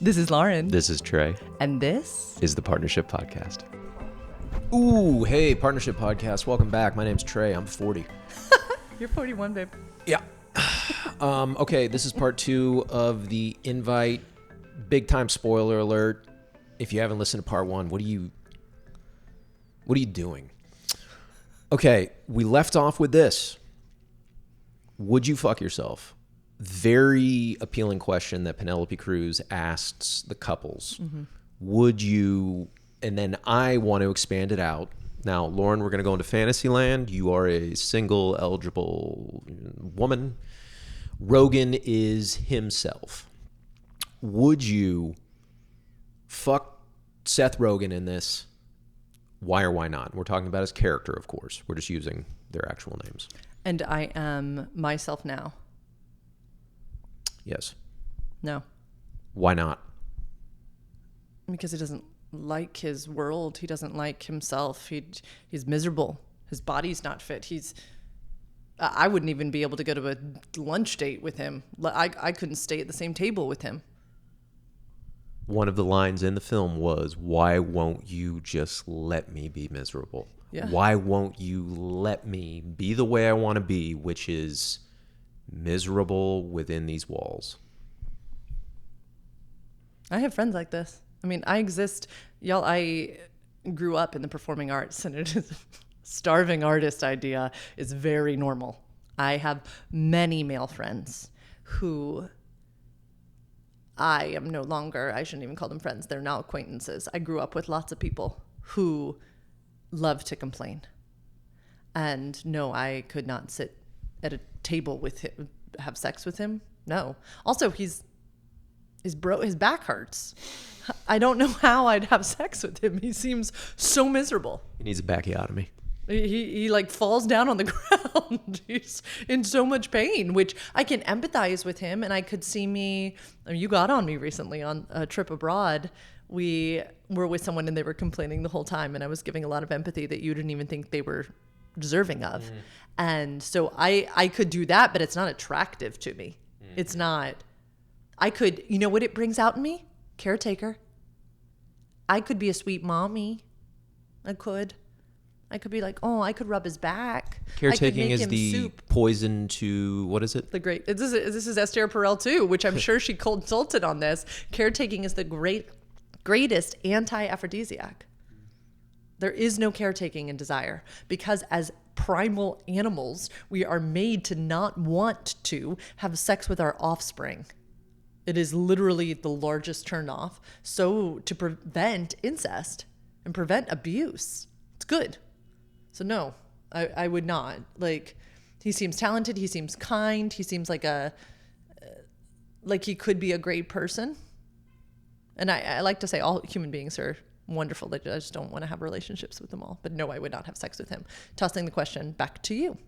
This is Lauren. This is Trey. And this is the Partnership Podcast. Ooh, hey, Partnership Podcast. Welcome back. My name's Trey. I'm 40. You're 41, babe. Yeah. Okay, this is part 2 of the invite. Big time spoiler alert. If you haven't listened to part 1, what are you doing? Okay, we left off with this. Would you fuck yourself? Very appealing question that Penelope Cruz asks the couples. Mm-hmm. Would you, and then I want to expand it out. Now, Lauren, we're going to go into fantasy land. You are a single, eligible woman. Rogan is himself. Would you fuck Seth Rogen in this? Why or why not? We're talking about his character, of course. We're just using their actual names. And I am myself now. Yes. No. Why not? Because he doesn't like his world. He doesn't like himself. He's miserable. His body's not fit. I wouldn't even be able to go to a lunch date with him. I couldn't stay at the same table with him. One of the lines in the film was, why won't you just let me be miserable? Yeah. Why won't you let me be the way I want to be, which is miserable within these walls? I have friends like this. I mean, I exist. Y'all, I grew up in the performing arts, and it is starving artist idea is very normal. I have many male friends who I am no longer, I shouldn't even call them friends. They're now acquaintances. I grew up with lots of people who love to complain. And no, I could not sit at a table with him, have sex with him. No. Also, his back hurts. I don't know how I'd have sex with him. He seems so miserable. He needs a backiotomy. He like falls down on the ground. He's in so much pain, which I can empathize with him. And I could see you got on me recently on a trip abroad. We were with someone and they were complaining the whole time. And I was giving a lot of empathy that you didn't even think they were deserving of. Mm. And so I could do that, but it's not attractive to me. Mm. It's not. I could, you know what it brings out in me? Caretaker. I could be a sweet mommy. I could be like, oh, I could rub his back. Caretaking is the soup. Poison to, what is it? This is Esther Perel too, which I'm sure she consulted on this. Caretaking is the greatest anti-aphrodisiac. There is no caretaking in desire, because as primal animals, we are made to not want to have sex with our offspring. It is literally the largest turnoff. So to prevent incest and prevent abuse, it's good. So no, I would not. Like, he seems talented. He seems kind. He seems like he could be a great person. And I like to say all human beings are wonderful. I just don't want to have relationships with them all. But no, I would not have sex with him. Tossing the question back to you.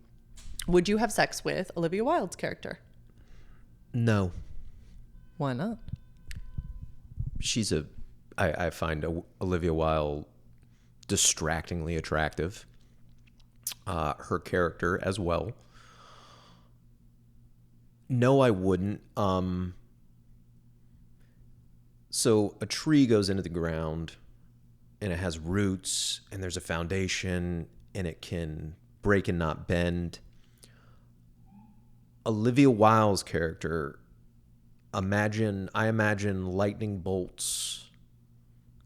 Would you have sex with Olivia Wilde's character? No. Why not? I find Olivia Wilde distractingly attractive. Her character as well. No, I wouldn't. So a tree goes into the ground and it has roots and there's a foundation and it can break and not bend. Olivia Wilde's character, I imagine lightning bolts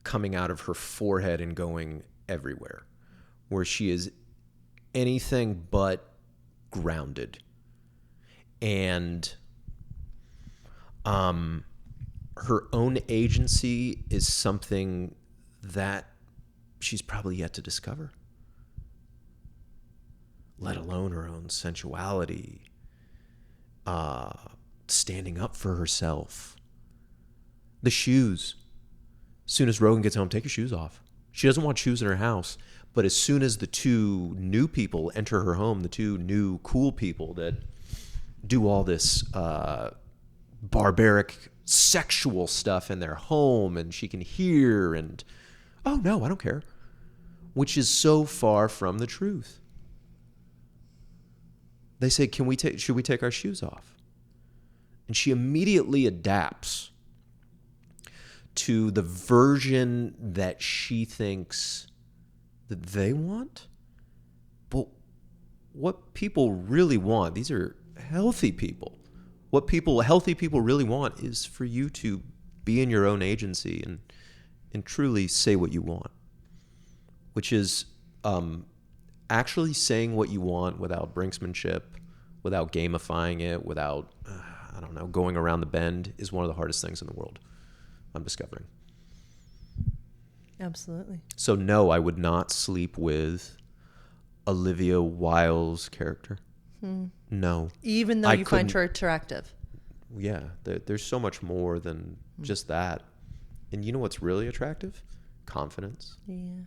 coming out of her forehead and going everywhere, where she is anything but grounded. And her own agency is something that she's probably yet to discover, let alone her own sensuality, standing up for herself. The shoes. As soon as Rogan gets home, take your shoes off. She doesn't want shoes in her house. But as soon as the two new people enter her home, the two new cool people that do all this barbaric sexual stuff in their home, and she can hear, and oh no, I don't care, which is so far from the truth. They say, should we take our shoes off? And she immediately adapts to the version that she thinks that they want. But what people really want, these are healthy people. What healthy people really want is for you to be in your own agency and truly say what you want, which is actually saying what you want without brinksmanship, without gamifying it, without, going around the bend is one of the hardest things in the world, I'm discovering. Absolutely. So no, I would not sleep with Olivia Wilde's character. No. Even though you find her attractive. Yeah, there's so much more than just that. And you know what's really attractive? Confidence. Yeah.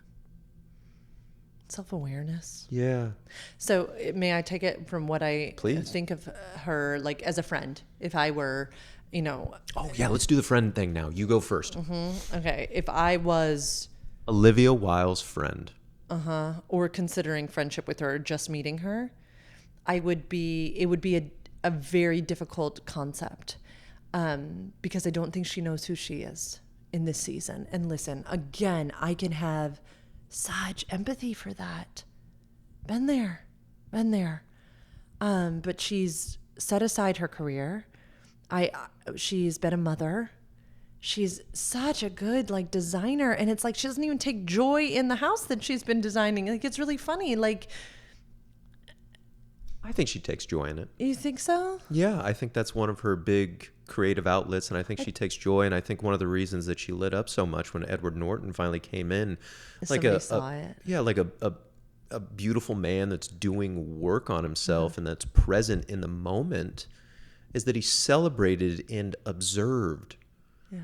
Self-awareness. Yeah. So may I take it from what I Please. think of her like as a friend? If I were, Oh yeah, let's do the friend thing now. You go first. Okay. If I was Olivia Wilde's friend. or considering friendship with her, just meeting her, it would be a very difficult concept because I don't think she knows who she is in this season. And listen, again, I can have such empathy for that. Been there. But she's set aside her career. She's been a mother. She's such a good designer, and it's like she doesn't even take joy in the house that she's been designing. It's really funny. I think she takes joy in it. You think so? Yeah, I think that's one of her big creative outlets, and I think she takes joy. And I think one of the reasons that she lit up so much when Edward Norton finally came in, Saw it. Yeah, like a beautiful man that's doing work on himself and that's present in the moment, is that he celebrated and observed. Yeah.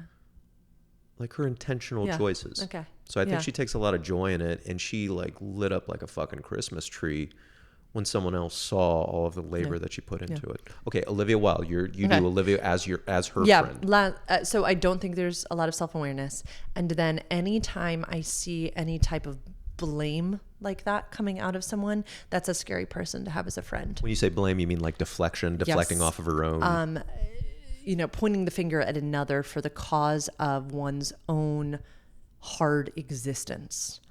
Like her intentional choices. Okay. So I think she takes a lot of joy in it, and she lit up like a fucking Christmas tree when someone else saw all of the labor that she put into it. Okay, Olivia Wilde, you do Olivia as her friend. So I don't think there's a lot of self-awareness. And then anytime I see any type of blame like that coming out of someone, that's a scary person to have as a friend. When you say blame, you mean like deflecting off of her own. Pointing the finger at another for the cause of one's own hard existence.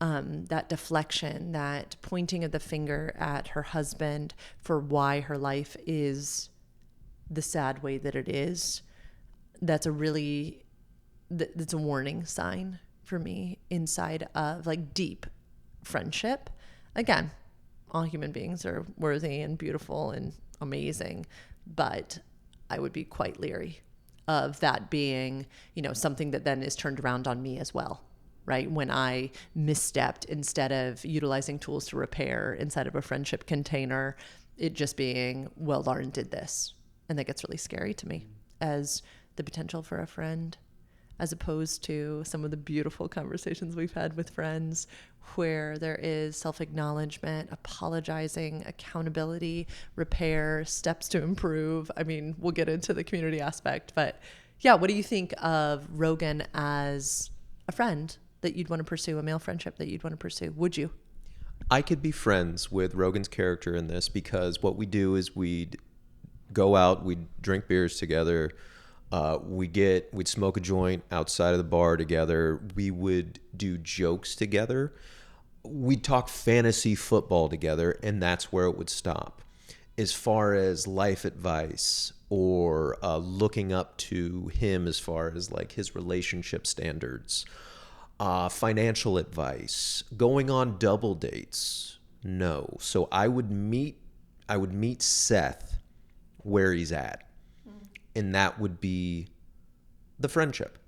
That deflection, that pointing of the finger at her husband for why her life is the sad way that it is. That's a warning sign for me inside of deep friendship. Again, all human beings are worthy and beautiful and amazing, but I would be quite leery of that being, something that then is turned around on me as well. Right? When I misstepped, instead of utilizing tools to repair inside of a friendship container, it just being, well, Lauren did this. And that gets really scary to me as the potential for a friend, as opposed to some of the beautiful conversations we've had with friends where there is self-acknowledgement, apologizing, accountability, repair, steps to improve. I mean, we'll get into the community aspect, but yeah, what do you think of Rogan as a friend that you'd want to pursue, a male friendship that you'd want to pursue? Would you? I could be friends with Rogan's character in this, because what we do is we'd go out, we'd drink beers together, we'd smoke a joint outside of the bar together, we would do jokes together, we'd talk fantasy football together, and that's where it would stop. As far as life advice or looking up to him as far as his relationship standards, financial advice, going on double dates, no. So I would meet Seth where he's at, and that would be the friendship.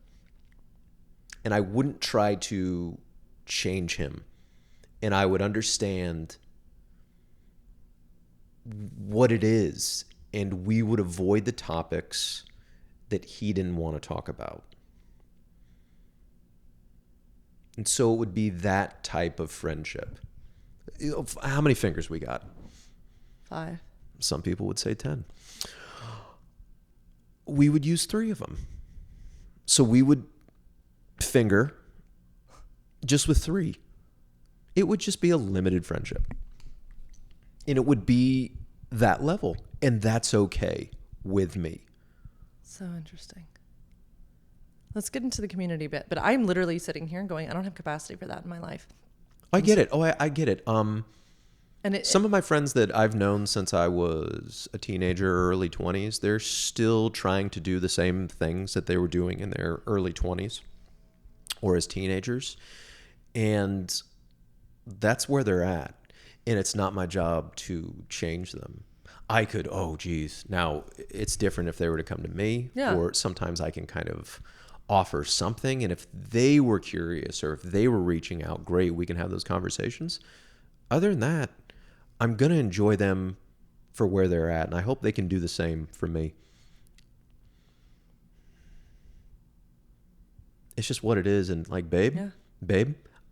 And I wouldn't try to change him, and I would understand what it is, and we would avoid the topics that he didn't want to talk about. And so it would be that type of friendship. How many fingers we got? 5. Some people would say 10. We would use 3 of them. So we would finger just with 3. It would just be a limited friendship. And it would be that level. And that's okay with me. So interesting. Let's get into the community bit. But I'm literally sitting here and going, I don't have capacity for that in my life. I get it. Oh, I get it. And some of my friends that I've known since I was a teenager, early 20s, they're still trying to do the same things that they were doing in their early 20s or as teenagers. And that's where they're at. And it's not my job to change them. I could, now it's different if they were to come to me, or sometimes I can kind of offer something. And if they were curious or if they were reaching out, great, we can have those conversations. Other than that, I'm going to enjoy them for where they're at. And I hope they can do the same for me. It's just what it is. And like, babe,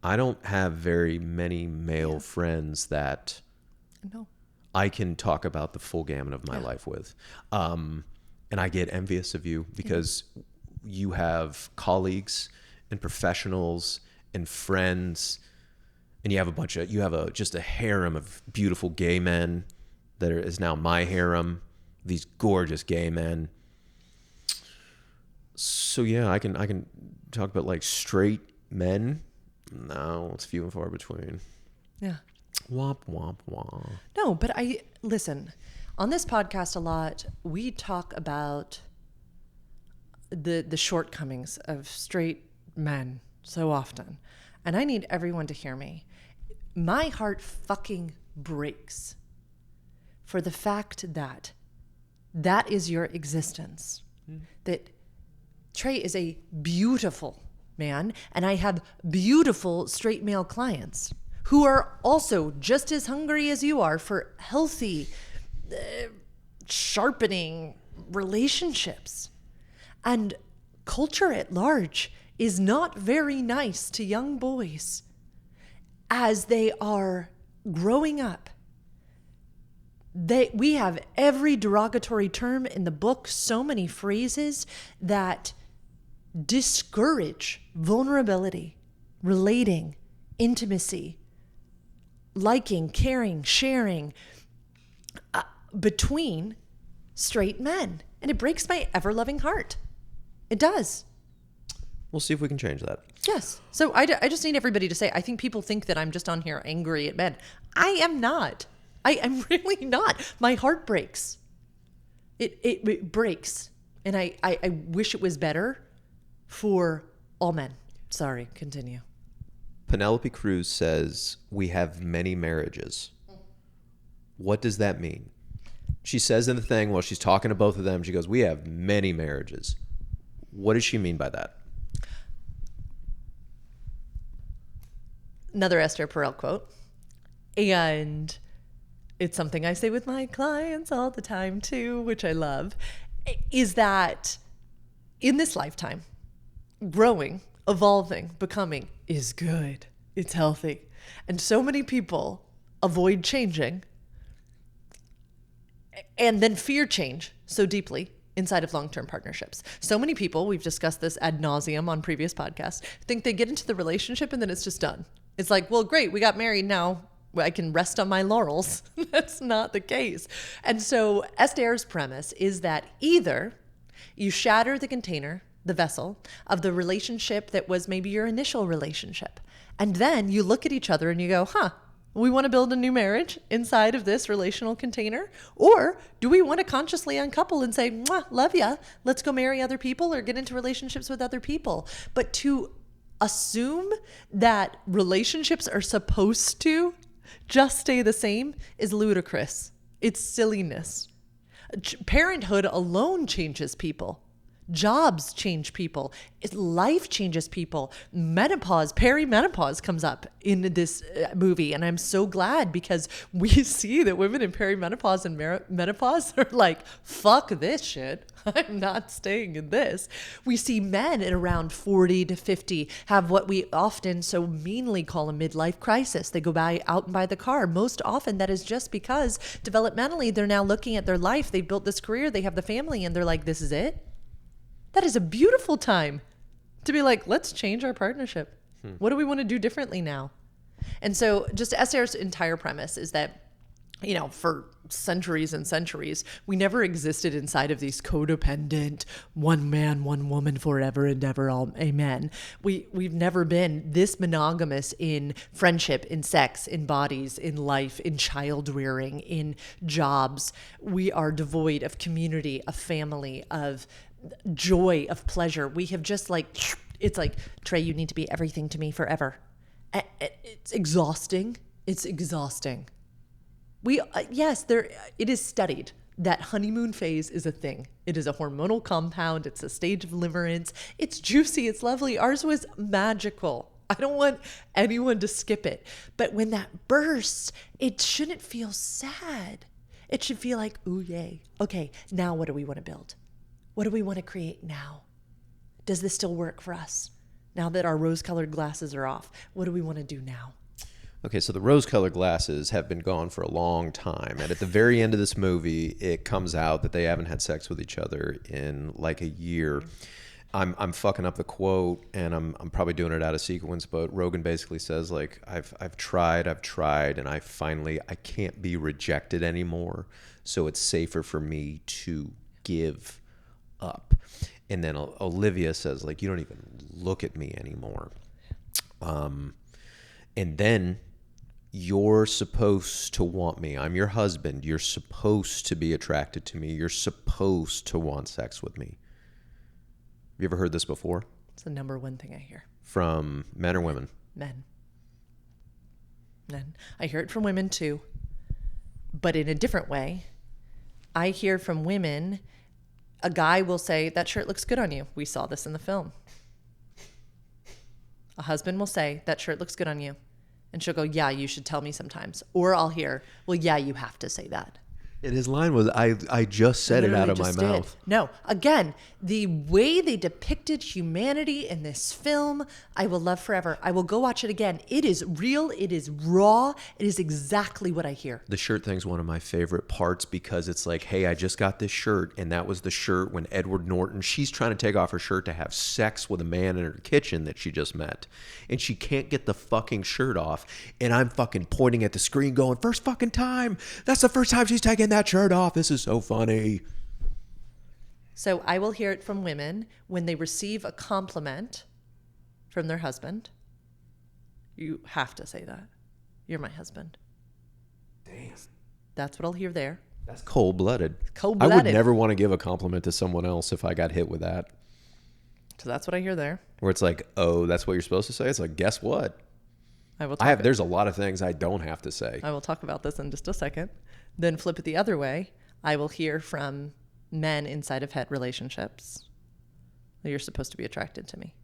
I don't have very many male friends that I can talk about the full gamut of my life with. And I get envious of you because you have colleagues and professionals and friends, and you have just a harem of beautiful gay men that is now my harem, these gorgeous gay men. So yeah, I can talk about like straight men. No, it's few and far between. Yeah. Womp, womp, womp. No, but listen, on this podcast a lot, we talk about the shortcomings of straight men so often. And I need everyone to hear me. My heart fucking breaks for the fact that that is your existence. That Trey is a beautiful man, and I have beautiful straight male clients who are also just as hungry as you are for healthy, sharpening relationships. And culture at large is not very nice to young boys as they are growing up. We have every derogatory term in the book, so many phrases that discourage vulnerability, relating, intimacy, liking, caring, sharing between straight men. And it breaks my ever-loving heart. It does. We'll see if we can change that. Yes. So I just need everybody to say, I think people think that I'm just on here angry at men. I am not. I am really not. My heart breaks. It breaks. And I wish it was better for all men. Sorry, continue. Penelope Cruz says, we have many marriages. What does that mean? She says in the thing, while she's talking to both of them, she goes, we have many marriages. What does she mean by that? Another Esther Perel quote. And it's something I say with my clients all the time too, which I love, is that in this lifetime, growing, evolving, becoming is good. It's healthy. And so many people avoid changing and then fear change so deeply inside of long-term partnerships. So many people, we've discussed this ad nauseum on previous podcasts, think they get into the relationship and then it's just done. It's like, well, great, we got married, now I can rest on my laurels. That's not the case. And so Esther's premise is that either you shatter the container, the vessel of the relationship that was maybe your initial relationship, and then you look at each other and you go, we want to build a new marriage inside of this relational container? Or do we want to consciously uncouple and say, mwah, love ya, let's go marry other people or get into relationships with other people? But to assume that relationships are supposed to just stay the same is ludicrous. It's silliness. Parenthood alone changes people. Jobs change people. Life changes people. Menopause, perimenopause comes up in this movie. And I'm so glad because we see that women in perimenopause and menopause are like, fuck this shit. I'm not staying in this. We see men at around 40 to 50 have what we often so meanly call a midlife crisis. They go out and buy the car. Most often that is just because developmentally they're now looking at their life. They built this career. They have the family and they're like, this is it. That is a beautiful time to be like, let's change our partnership. What do we want to do differently now? And so just Esther's entire premise is that, for centuries and centuries. We never existed inside of these codependent, one man, one woman forever and ever, all amen. We've never been this monogamous in friendship, in sex, in bodies, in life, in child rearing, in jobs. We are devoid of community, of family, of joy, of pleasure. We have just it's like, Trey, you need to be everything to me forever. It's exhausting. It's exhausting. It is studied that honeymoon phase is a thing. It is a hormonal compound. It's a stage of limerence. It's juicy. It's lovely. Ours was magical. I don't want anyone to skip it. But when that bursts, it shouldn't feel sad. It should feel like, ooh, yay. Okay, now what do we want to build? What do we want to create now? Does this still work for us? Now that our rose-colored glasses are off, what do we want to do now? Okay, so the rose-colored glasses have been gone for a long time. And at the very end of this movie, it comes out that they haven't had sex with each other in like a year. I'm fucking up the quote, and I'm probably doing it out of sequence, but Rogan basically says, like, I've tried, and I can't be rejected anymore, so it's safer for me to give up. And then Olivia says, like, you don't even look at me anymore. And then you're supposed to want me. I'm your husband. You're supposed to be attracted to me. You're supposed to want sex with me. Have you ever heard this before? It's the number one thing I hear. From men or women? Men. I hear it from women too, but in a different way. I hear from women, a guy will say, that shirt looks good on you. We saw this in the film. A husband will say, that shirt looks good on you. And she'll go, yeah, you should tell me sometimes. Or I'll hear, well, yeah, you have to say that. And his line was, I just said it out of my mouth. No, again, the way they depicted humanity in this film, I will love forever. I will go watch it again. It is real. It is raw. It is exactly what I hear. The shirt thing's one of my favorite parts because it's like, hey, I just got this shirt, and that was the shirt when Edward Norton, she's trying to take off her shirt to have sex with a man in her kitchen that she just met. And she can't get the fucking shirt off. And I'm fucking pointing at the screen going, first fucking time. That's the first time she's taken that shirt off. This is so funny. So I will hear it from women when they receive a compliment from their husband. You have to say that. You're my husband. Damn. That's what I'll hear there. That's cold-blooded. Cold-blooded. I would never want to give a compliment to someone else if I got hit with that. So that's what I hear there. Where it's like, oh, that's what you're supposed to say? It's like, guess what? There's a lot of things I don't have to say. I will talk about this in just a second. Then flip it the other way. I will hear from men inside of het relationships. You're supposed to be attracted to me.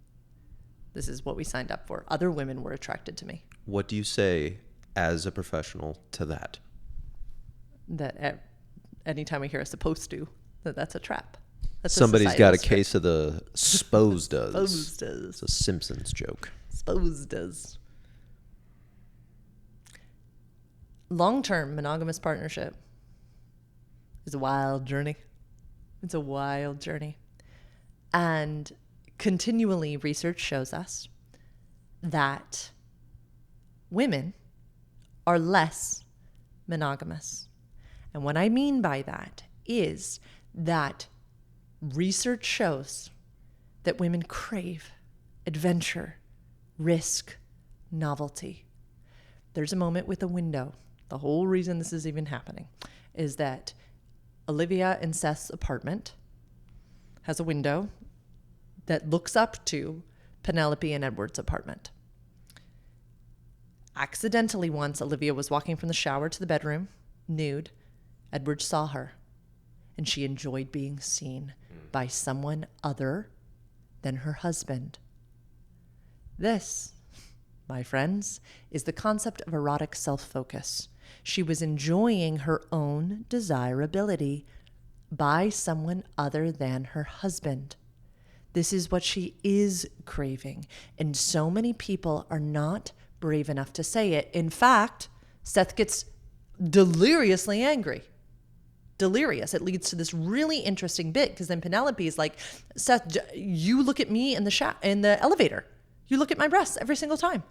This is what we signed up for. Other women were attracted to me. What do you say as a professional to that? That anytime I hear a supposed to, that's a trap. That's Somebody's got a case of the s'posed does. S'posed does. It's a Simpsons joke. S'posed does. Long-term monogamous partnership is a wild journey. It's a wild journey. And continually research shows us that women are less monogamous. And what I mean by that is that research shows that women crave adventure, risk, novelty. There's a moment with a window. The whole reason this is even happening is that Olivia and Seth's apartment has a window that looks up to Penelope and Edward's apartment. Accidentally once, Olivia was walking from the shower to the bedroom, nude. Edward saw her, and she enjoyed being seen by someone other than her husband. This, my friends, is the concept of erotic self-focus. She was enjoying her own desirability by someone other than her husband. This is what she is craving, and so many people are not brave enough to say it. In fact, Seth gets deliriously angry. Delirious. It leads to this really interesting bit because then Penelope is like, Seth, you look at me in the elevator. You look at my breasts every single time.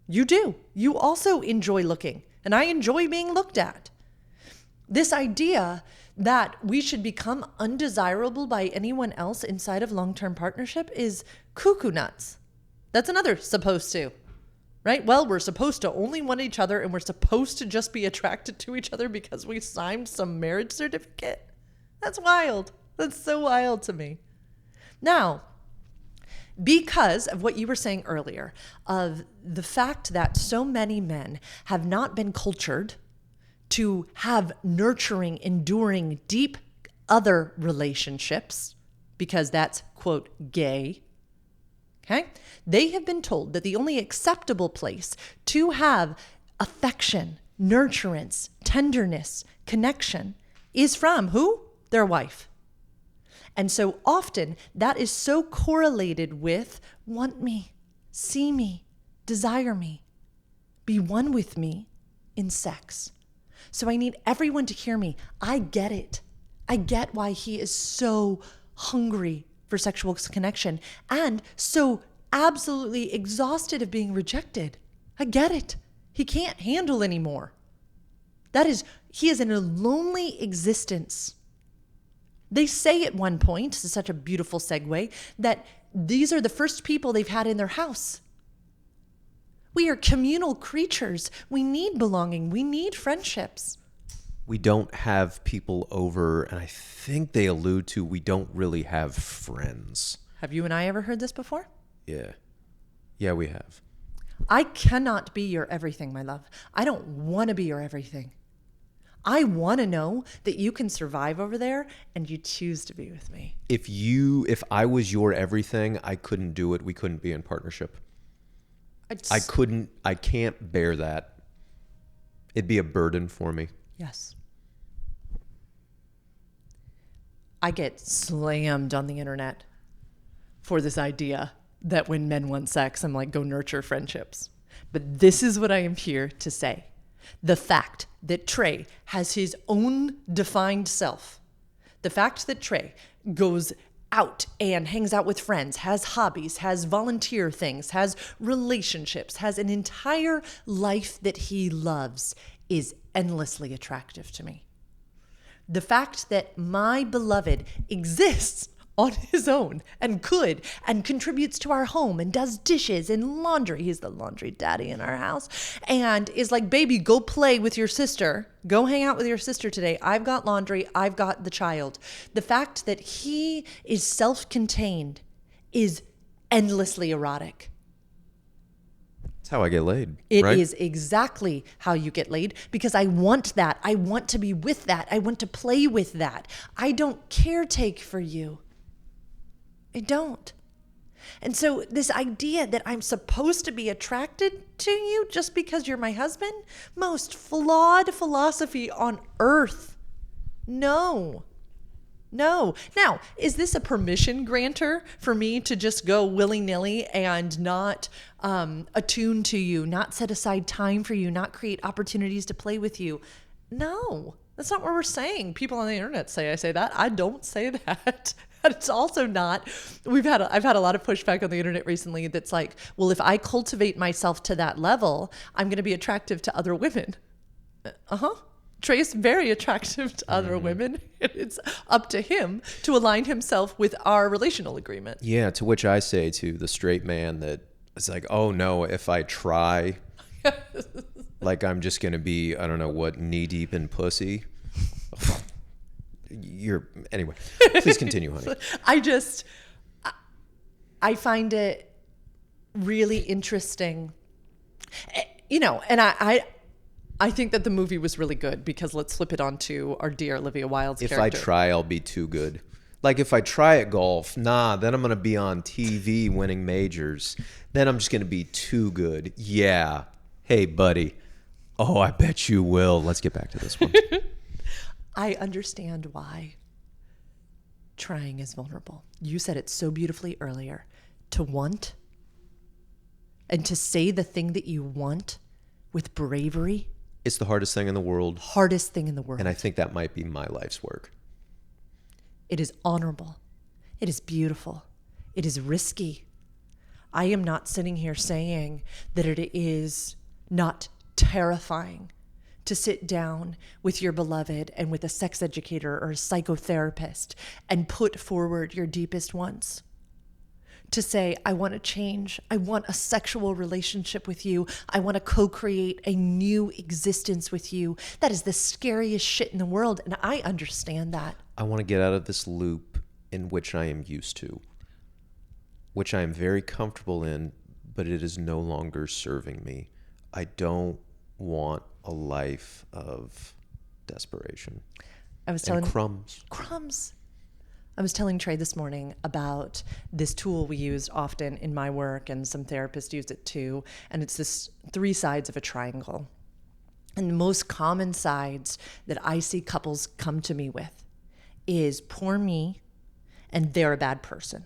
You do. You also enjoy looking, and I enjoy being looked at. This idea that we should become undesirable by anyone else inside of long-term partnership is cuckoo nuts. That's another supposed to, right? Well, we're supposed to only want each other and we're supposed to just be attracted to each other because we signed some marriage certificate. That's wild. That's so wild to me. Now, because of what you were saying earlier, of the fact that so many men have not been cultured to have nurturing, enduring, deep other relationships, because that's, quote, gay, okay? They have been told that the only acceptable place to have affection, nurturance, tenderness, connection is from who? Their wife. And so often that is so correlated with want me, see me, desire me, be one with me in sex. So I need everyone to hear me. I get it. I get why he is so hungry for sexual connection and so absolutely exhausted of being rejected. I get it. He can't handle anymore. He is in a lonely existence. They say at one point, this is such a beautiful segue, that these are the first people they've had in their house. We are communal creatures. We need belonging. We need friendships. We don't have people over, and I think they allude to we don't really have friends. Have you and I ever heard this before? Yeah. Yeah, we have. I cannot be your everything, my love. I don't want to be your everything. I want to know that you can survive over there and you choose to be with me. If I was your everything, I couldn't do it. We couldn't be in partnership. I can't bear that. It'd be a burden for me. Yes. I get slammed on the internet for this idea that when men want sex, I'm like, go nurture friendships. But this is what I am here to say. The fact that Trey has his own defined self, the fact that Trey goes out and hangs out with friends, has hobbies, has volunteer things, has relationships, has an entire life that he loves is endlessly attractive to me. The fact that my beloved exists on his own and could and contributes to our home and does dishes and laundry. He's the laundry daddy in our house and is like, baby, go play with your sister. Go hang out with your sister today. I've got laundry. I've got the child. The fact that he is self-contained is endlessly erotic. That's how I get laid. It right? is exactly how you get laid because I want that. I want to be with that. I want to play with that. I don't caretake for you. I don't. And so this idea that I'm supposed to be attracted to you just because you're my husband, most flawed philosophy on earth. No. Now, is this a permission granter for me to just go willy-nilly and not attune to you, not set aside time for you, not create opportunities to play with you? No, that's not what we're saying. People on the internet say I say that. I don't say that. It's also not, I've had a lot of pushback on the internet recently that's like, well, if I cultivate myself to that level, I'm going to be attractive to other women. Trey's very attractive to other women. It's up to him to align himself with our relational agreement. Yeah, to which I say to the straight man that it's like, oh no, if I try, like I'm just going to be, I don't know what, knee deep in pussy. Anyway, please continue, honey. I find it really interesting, and I think that the movie was really good because let's flip it on to our dear Olivia Wilde's character. If I try, I'll be too good. Like if I try at golf, then I'm going to be on TV winning majors. Then I'm just going to be too good. Yeah. Hey, buddy. Oh, I bet you will. Let's get back to this one. I understand why trying is vulnerable. You said it so beautifully earlier. To want and to say the thing that you want with bravery. It's the hardest thing in the world. Hardest thing in the world. And I think that might be my life's work. It is honorable. It is beautiful. It is risky. I am not sitting here saying that it is not terrifying to sit down with your beloved and with a sex educator or a psychotherapist and put forward your deepest wants. To say, I want to change. I want a sexual relationship with you. I want to co-create a new existence with you. That is the scariest shit in the world, and I understand that. I want to get out of this loop in which I am used to, which I am very comfortable in, but it is no longer serving me. I don't want a life of desperation. I was telling crumbs. I was telling Trey this morning about this tool we use often in my work, and some therapists use it too. And it's this 3 sides of a triangle. And the most common sides that I see couples come to me with is poor me and they're a bad person.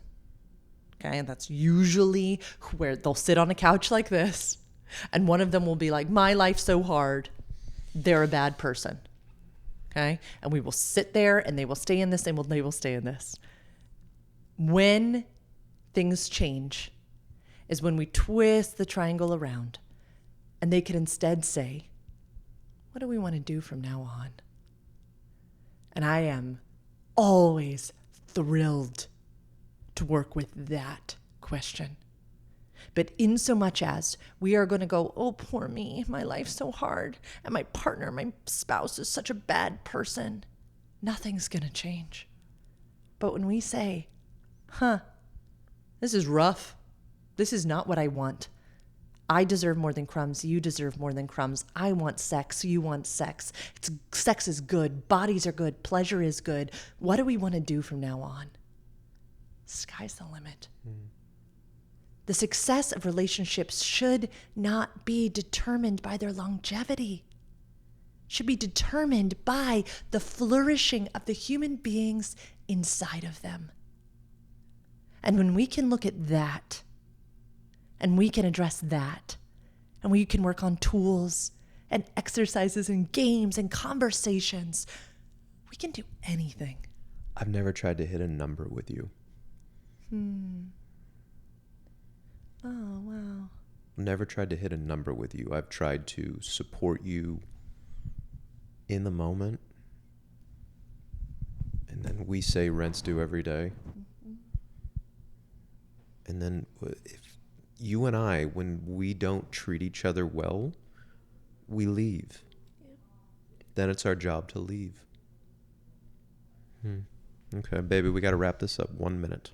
Okay. And that's usually where they'll sit on a couch like this, and one of them will be like, my life's so hard. They're a bad person. Okay. And we will sit there and they will stay in this and they will stay in this. When things change is when we twist the triangle around and they can instead say, what do we want to do from now on? And I am always thrilled to work with that question. But in so much as we are going to go, oh, poor me, my life's so hard, and my partner, my spouse is such a bad person, nothing's going to change. But when we say, this is rough. This is not what I want. I deserve more than crumbs. You deserve more than crumbs. I want sex. You want sex. Sex is good. Bodies are good. Pleasure is good. What do we want to do from now on? Sky's the limit. The success of relationships should not be determined by their longevity. Should be determined by the flourishing of the human beings inside of them. And when we can look at that, and we can address that, and we can work on tools and exercises and games and conversations, we can do anything. I've never tried to hit a number with you. Oh, wow. Never tried to hit a number with you. I've tried to support you in the moment. And then we say rent's due every day. And then if you and I, when we don't treat each other well, we leave. Then it's our job to leave. Okay, baby, we got to wrap this up. 1 minute.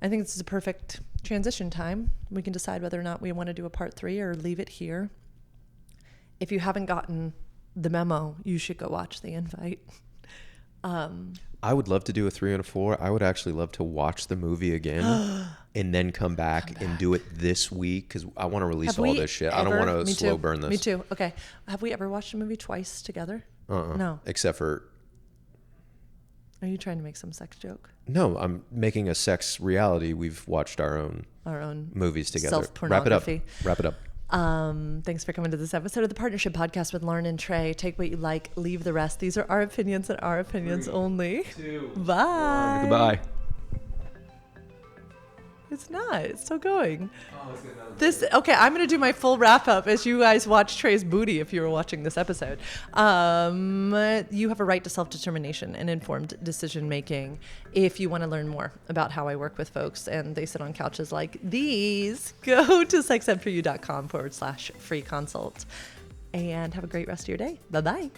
I think this is a perfect transition time. We can decide whether or not we want to do a part 3 or leave it here. If you haven't gotten the memo, you should go watch The Invite. I would love to do a 3 and a 4. I would actually love to watch the movie again and then come back and do it this week, because I want to release all this shit. I don't want to slow burn this. Me too. Okay. Have we ever watched a movie twice together? No. Except for... Are you trying to make some sex joke? No, I'm making a sex reality. We've watched our own movies together. Self-pornography. Wrap it up. Thanks for coming to this episode of the Partnership Podcast with Lauren and Trey. Take what you like, leave the rest. These are our opinions and our opinions 3, only. 2, Bye. 1. Goodbye. It's not. It's still going. Oh, it's good. Okay, I'm going to do my full wrap up as you guys watch Trey's booty if you were watching this episode. You have a right to self-determination and informed decision making. If you want to learn more about how I work with folks and they sit on couches like these, go to sexedforyou.com/free consult. And have a great rest of your day. Bye-bye.